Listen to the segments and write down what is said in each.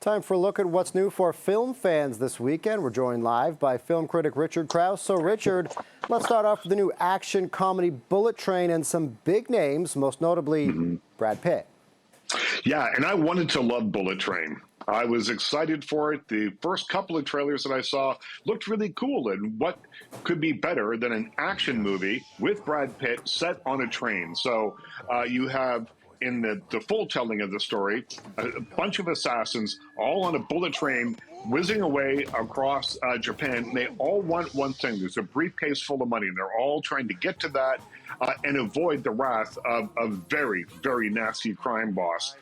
Time for a look at what's new for film fans this weekend. We're joined live by film critic Richard Crouse. So, Richard, let's start off with the new action comedy Bullet Train and some big names, most notably Brad Pitt. Yeah, and I wanted to love Bullet Train. I was excited for it. The first couple of trailers that I saw looked really cool, and what could be better than an action movie with Brad Pitt set on a train? So you have, in the full telling of the story, a bunch of assassins all on a bullet train whizzing away across Japan. And they all want one thing. There's a briefcase full of money, and they're all trying to get to that and avoid the wrath of a very, very nasty crime boss.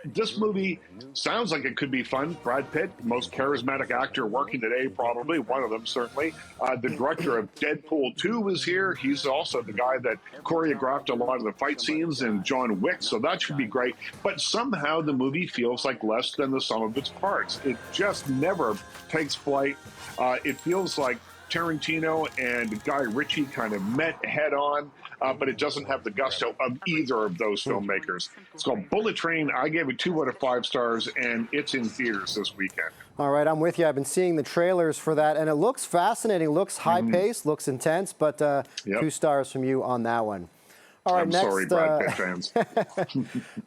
This movie sounds like it could be fun. Brad Pitt, most charismatic actor working today, probably, one of them certainly. The director of Deadpool 2 is here. He's also the guy that choreographed a lot of the fight scenes in John Wick, so that should be great. But somehow the movie feels like less than the sum of its parts. It just never takes flight. It feels like Tarantino and Guy Ritchie kind of met head on, but it doesn't have the gusto of either of those filmmakers. It's called Bullet Train. I gave it 2 out of 5 stars, and it's in theaters this weekend. All right, I'm with you. I've been seeing the trailers for that, and it looks fascinating, looks high-paced, looks intense, but 2 stars from you on that one. All right, I'm next, sorry, Brad Pitt fans.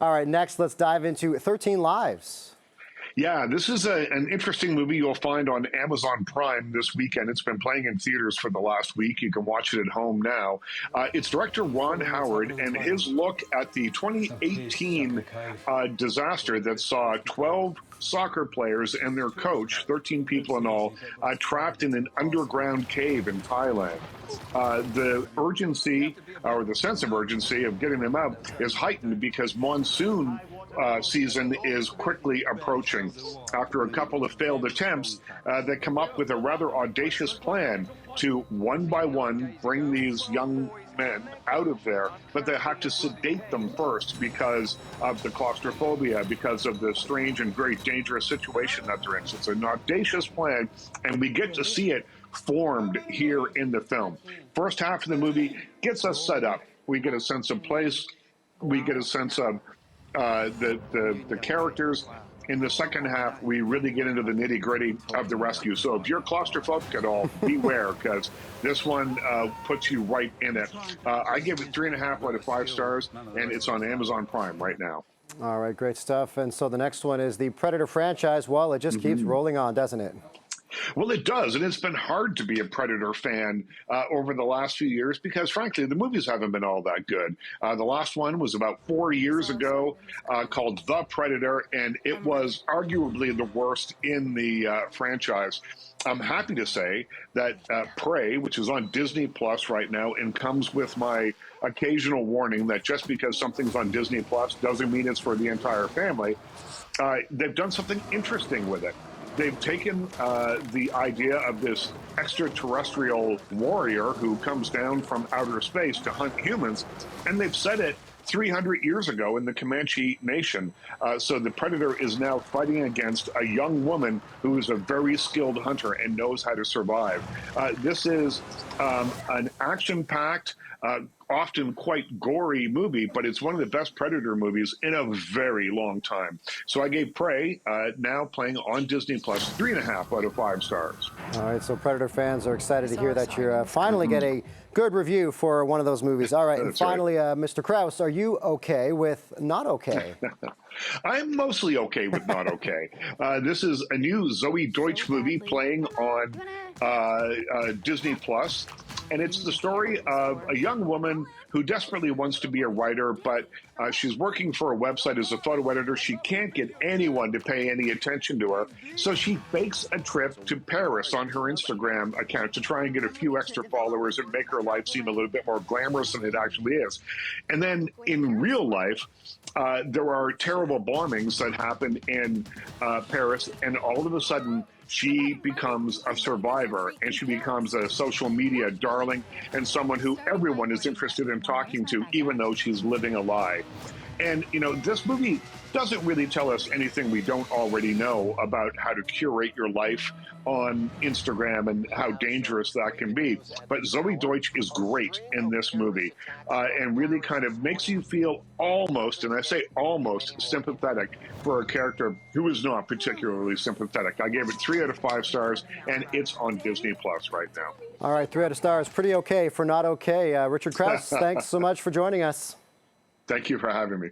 All right, next, let's dive into 13 Lives. Yeah, this is an interesting movie you'll find on Amazon Prime this weekend. It's been playing in theaters for the last week. You can watch it at home now. It's director Ron Howard, and his look at the 2018 disaster that saw 12 soccer players and their coach, 13 people in all, trapped in an underground cave in Thailand. The urgency, or the sense of urgency of getting them out, is heightened because monsoon season is quickly approaching. After a couple of failed attempts, they come up with a rather audacious plan to, one by one, bring these young men out of there, but they have to sedate them first because of the claustrophobia, because of the strange and very dangerous situation that they're in. So it's an audacious plan, and we get to see it formed here in the film. First half of the movie gets us set up. We get a sense of place. We get a sense of the characters. In the second half, we really get into the nitty-gritty of the rescue. So if you're claustrophobic at all, beware, because this one puts you right in it. I give it 3.5 out of 5 stars, and it's on Amazon Prime right now. All right, great stuff. And so the next one is the Predator franchise. Well, it just keeps rolling on, doesn't it? Well, it does, and it's been hard to be a Predator fan over the last few years because, frankly, the movies haven't been all that good. The last one was about 4 years ago called The Predator, and it was arguably the worst in the franchise. I'm happy to say that Prey, which is on Disney Plus right now and comes with my occasional warning that just because something's on Disney Plus doesn't mean it's for the entire family, they've done something interesting with it. They've taken the idea of this extraterrestrial warrior who comes down from outer space to hunt humans, and they've set it 300 years ago in the Comanche Nation. So the Predator is now fighting against a young woman who is a very skilled hunter and knows how to survive. This is an action-packed, often quite gory movie, but it's one of the best Predator movies in a very long time. So I gave Prey, now playing on Disney Plus, 3.5 out of 5 stars. All right, so Predator fans are excited to hear that you finally get a good review for one of those movies. All right, and finally, Mr. Crouse, are you okay with not okay? I'm mostly okay with not okay. This is a new Zoe Deutsch movie playing on Disney Plus. And it's the story of a young woman who desperately wants to be a writer, but she's working for a website as a photo editor. She can't get anyone to pay any attention to her. So she fakes a trip to Paris on her Instagram account to try and get a few extra followers and make her life seem a little bit more glamorous than it actually is. And then in real life, there are terrible bombings that happen in Paris, and all of a sudden, she becomes a survivor, and she becomes a social media darling and someone who everyone is interested in talking to, even though she's living a lie. And, this movie doesn't really tell us anything we don't already know about how to curate your life on Instagram and how dangerous that can be. But Zoe Deutsch is great in this movie and really kind of makes you feel almost, and I say almost, sympathetic for a character who is not particularly sympathetic. I gave it 3 out of 5 stars, and it's on Disney Plus right now. All right, 3 out of stars. Pretty okay for not okay. Richard Crouse, thanks so much for joining us. Thank you for having me.